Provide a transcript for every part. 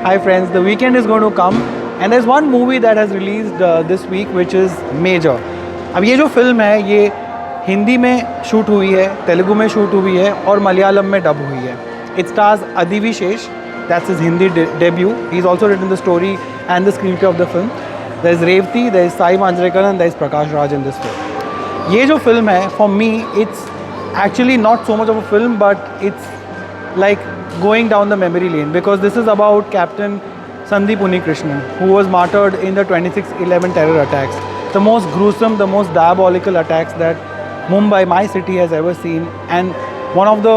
Hi friends, the weekend is going to come and there's one movie that has released this week which is Major. अब ये जो film है ये हिंदी में shoot हुई है, तेलुगु में शूट हुई है और मलयालम में डब हुई है. It stars Adivi Shesh, that's his Hindi debut. He's also written the story and the screenplay of the film. There is Revati, there is Sai Manjrekar and there is Prakash Raj in this film. ये जो film है, for me, it's actually not so much of a film, but it's like going down the memory lane because this is about Captain Sandeep Unnikrishnan, who was martyred in the 26/11 terror attacks. The most gruesome, the most diabolical attacks that Mumbai, my city, has ever seen, and one of the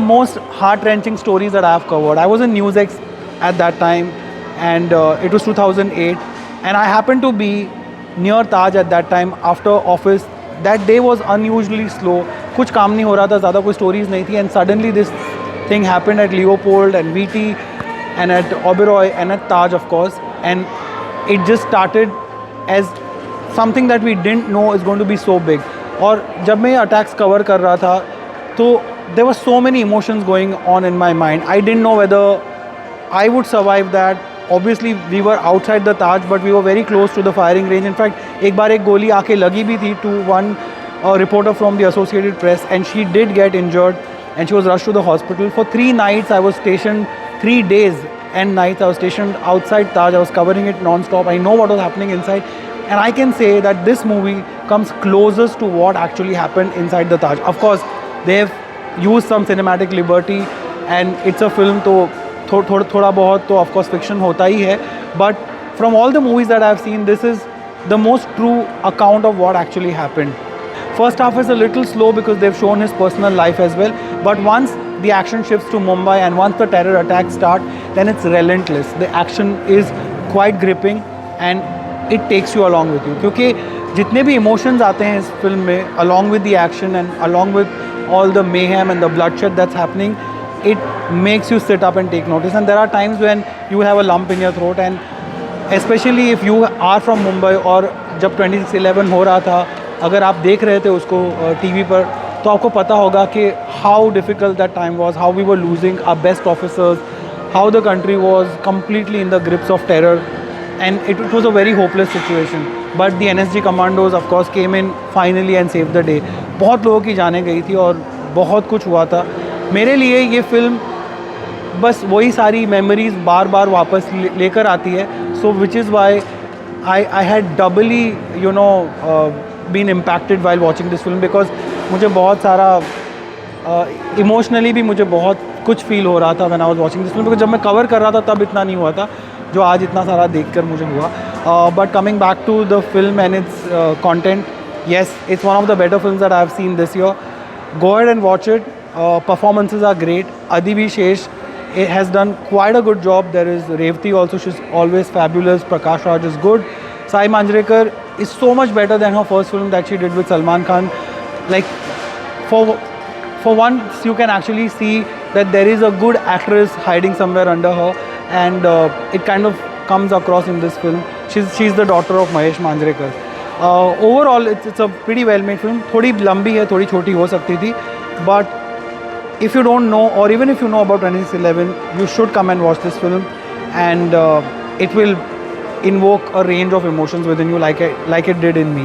most heart-wrenching stories that I have covered. I was in NewsX at that time, and it was 2008, and I happened to be near Taj at that time after office. That day was unusually slow. कुछ काम नहीं हो रहा था, ज़्यादा कोई stories नहीं थी, and suddenly this thing happened at Leopold and VT and at Oberoi and at Taj, of course, and it just started as something that we didn't know is going to be so big. और जब मैं ये attacks cover कर रहा था, तो there were so many emotions going on in my mind. I didn't know whether I would survive that. Obviously, we were outside the Taj, but we were very close to the firing range. In fact, एक बार एक गोली आके लगी भी थी to one reporter from the Associated Press, and she did get injured, and she was rushed to the hospital. For 3 nights, I was stationed, 3 days and nights, I was stationed outside Taj. I was covering it non-stop. I know what was happening inside, and I can say that this movie comes closest to what actually happened inside the Taj. Of course, they've used some cinematic liberty, and it's a film, तो थोड़ा बहुत तो of course fiction होता ही है, but from all the movies that I've seen, this is the most true account of what actually happened. First half is a little slow because they've shown his personal life as well, but once the action shifts to Mumbai and once the terror attacks start, then it's relentless. The action is quite gripping and it takes you along with you, क्योंकि जितने भी emotions आते हैं इस film में, along with the action and along with all the mayhem and the bloodshed that's happening, it makes you sit up and take notice. And there are times when you have a lump in your throat, and especially if you are from Mumbai और जब 26/11 हो रहा था, अगर आप देख रहे थे उसको टीवी पर, तो आपको पता होगा कि how difficult that time was, how we were losing our best officers, how the country was completely in the grips of terror, and it was a very hopeless situation. But the NSG commandos of course came in finally and saved the day. बहुत लोगों की जानें गई थी और बहुत कुछ हुआ था. मेरे लिए ये फिल्म बस वही सारी मेमोरीज बार बार वापस लेकर आती है. So which is why I had doubly been impacted while watching this film, because मुझे बहुत सारा इमोशनली भी मुझे बहुत कुछ फील हो रहा था when I was watching this film, because जब मैं कवर कर रहा था तब इतना नहीं हुआ था जो आज इतना सारा देखकर मुझे हुआ. But coming back to the film and it's content, yes, it's one of the better films that I have seen this year. Go ahead and watch it. Performances are great. Adivi Shesh has done quite a good job. There is Revati also, she's always fabulous. Prakash Raj is good. Sai Manjrekar is so much better than her first film that she did with Salman Khan. Like, for once you can actually see that there is a good actress hiding somewhere under her, and it kind of comes across in this film. She's the daughter of Mahesh Manjrekar. Overall, it's a pretty well-made film. थोड़ी लंबी है, थोड़ी छोटी हो सकती थी, but if you don't know, or even if you know about 26/11, you should come and watch this film, and it will invoke a range of emotions within you, like it did in me.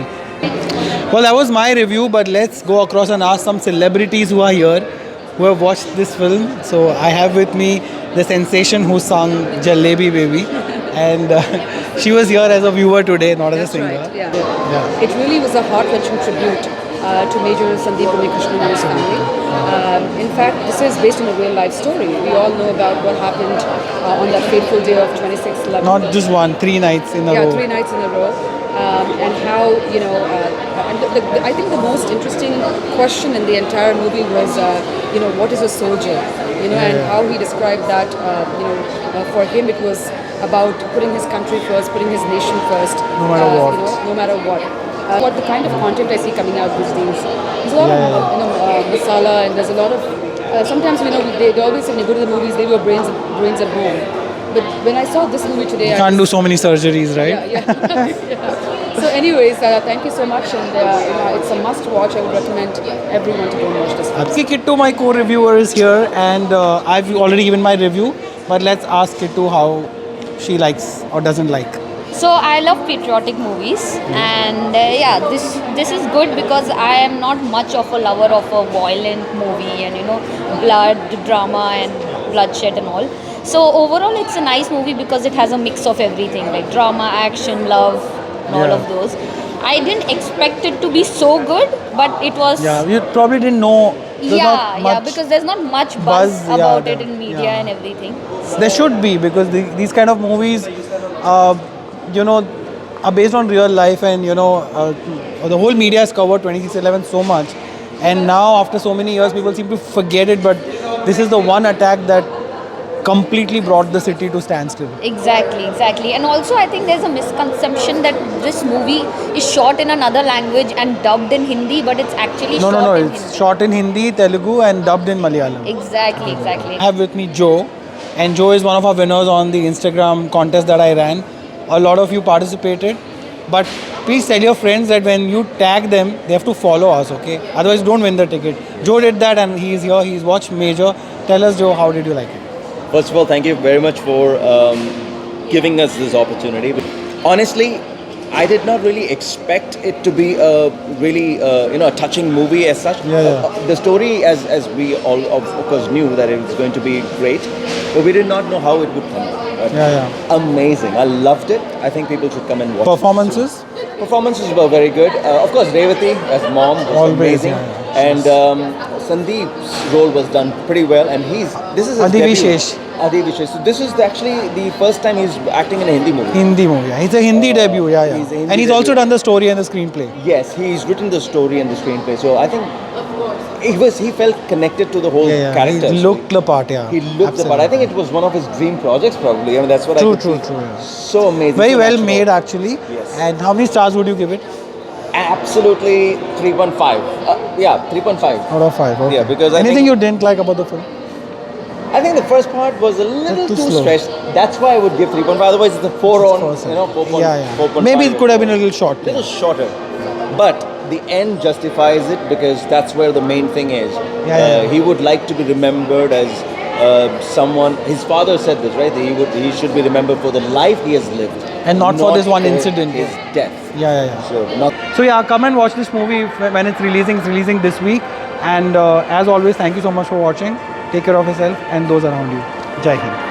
Well, that was my review, but let's go across and ask some celebrities who are here, who have watched this film. So I have with me the sensation who sung Jalebi Baby, and she was here as a viewer today, not as a singer. Right, yeah. It really was a heart-wrenching tribute to Major Sandeep Unnikrishnan and his family. In fact, this is based on a real-life story. We all know about what happened on that fateful day of 26/11. Not just one, 3 nights in a row. Yeah, 3 nights in a row. And how, and I think the most interesting question in the entire movie was, what is a soldier? And how he described that, for him it was about putting his country first, putting his nation first. No matter what. No matter what. What the kind of content I see coming out these days. There's a lot of, masala, and there's a lot of, sometimes, they always say when you go to the movies, leave your brains at home. But when I saw this movie today, you can't do so many surgeries, right? Yeah. So anyways, thank you so much, and it's a must watch. I would recommend everyone to go and watch this film. Kittu, my co-reviewer, is here, and I've already given my review. But let's ask Kittu how she likes or doesn't like. So I love patriotic movies, and yeah, this is good because I am not much of a lover of a violent movie and blood, drama, and bloodshed and all. So overall, it's a nice movie because it has a mix of everything like drama, action, love, and all of those. I didn't expect it to be so good, but it was. Yeah, you probably didn't know. Because there's not much buzz about it in media and everything. There should be, because these kind of movies, are based on real life, and the whole media has covered 2611 so much, and now after so many years, people seem to forget it. But this is the one attack that completely brought the city to standstill. Exactly. And also, I think there's a misconception that this movie is shot in another language and dubbed in Hindi, but it's actually No. in It's Hindi. shot in Hindi, Telugu, and dubbed in Malayalam. Exactly. I have with me Joe, and Joe is one of our winners on the Instagram contest that I ran. A lot of you participated, but please tell your friends that when you tag them, they have to follow us, okay? Otherwise, don't win the ticket. Joe did that, and he's here. He's watched Major. Tell us, Joe, how did you like it? First of all, thank you very much for giving us this opportunity. Honestly, I did not really expect it to be a really a touching movie as such. The story, as we all of course knew that it was going to be great, but we did not know how it would come out. Right? Amazing. I loved it. I think people should come and watch Performances? Performances were very good. Of course, Revati as mom was Always, amazing. And Sandeep's role was done pretty well. And this is his Adi debut. Vishesh. Adi Vishesh. So this is actually the first time he's acting in a Hindi movie. Hindi movie. He's a Hindi debut, He's a Hindi and he's also debut. done the story and the screenplay. Yes, he's written the story and the screenplay. So I think he felt connected to the whole character. He looked the part, He looked the part. I think it was one of his dream projects, probably. I mean, that's what I could see. True. Yeah. So amazing. Very so well natural. made, actually. Yes. And how many stars would you give it? Absolutely 3.5. 3.5. Out of 5. Okay. Yeah, because I anything think- you didn't like about the film? I think the first part was a little Too too slow. stretched. That's why I would give 3.5. Otherwise, it's a 4 on, First, 4.5. yeah. 4.5 Maybe it could have been a little short. little shorter. But the end justifies it because that's where the main thing is. He would like to be remembered as someone. His father said this, right? He should be remembered for the life he has lived, And not for this one for incident. His death. Yeah. So not. Come and watch this movie when it's releasing. It's releasing this week. And as always, thank you so much for watching. Take care of yourself and those around you. Jai Hind.